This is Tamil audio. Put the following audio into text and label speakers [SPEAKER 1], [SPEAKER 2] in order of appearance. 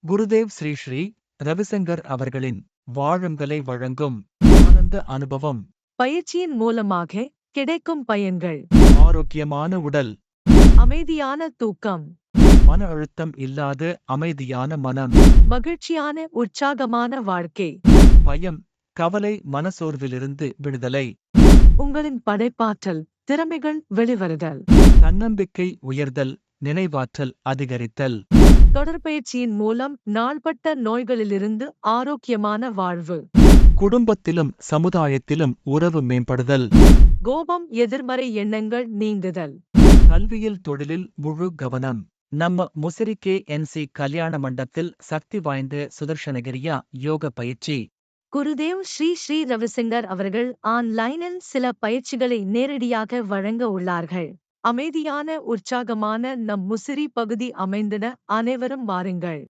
[SPEAKER 1] குருதேவ் ஸ்ரீ ஸ்ரீ ரவிசங்கர் அவர்களின் வாழுங்கலை வழங்கும் ஆனந்த அனுபவம்.
[SPEAKER 2] பயிற்சியின் மூலமாக கிடைக்கும் பயன்கள்:
[SPEAKER 1] ஆரோக்கியமான உடல்,
[SPEAKER 2] அமைதியான தூக்கம்,
[SPEAKER 1] மன அழுத்தம் இல்லாத அமைதியான மனம்,
[SPEAKER 2] மகிழ்ச்சியான உற்சாகமான வாழ்க்கை,
[SPEAKER 1] பயம், கவலை, மனசோர்விலிருந்து விடுதலை,
[SPEAKER 2] உங்களின் படைப்பாற்றல், திறமைகள் வெளிவருதல்,
[SPEAKER 1] தன்னம்பிக்கை உயர்தல், நினைவாற்றல் அதிகரித்தல்,
[SPEAKER 2] தொடர்பயிற்சியின் மூலம் நாள்பட்ட நோய்களிலிருந்து ஆரோக்கியமான வாழ்வு,
[SPEAKER 1] குடும்பத்திலும் சமுதாயத்திலும் உறவு மேம்படுதல்,
[SPEAKER 2] கோபம், எதிர்மறை எண்ணங்கள் நீங்குதல்.
[SPEAKER 1] கல்வியில் தொழிலில் முழு கவனம். நம்ம முசிறி KNC கல்யாண மண்டபத்தில் சக்தி வாய்ந்த சுதர்ஷனகிரியா யோக பயிற்சி.
[SPEAKER 2] குருதேவ் ஸ்ரீ ஸ்ரீ ரவிசங்கர் அவர்கள் ஆன்லைனில் சில பயிற்சிகளை நேரடியாக வழங்க உள்ளார்கள். அமைதியான உற்சாகமான நம் முசிறி பகுதி அமைந்திட அனைவரும் வாருங்கள்.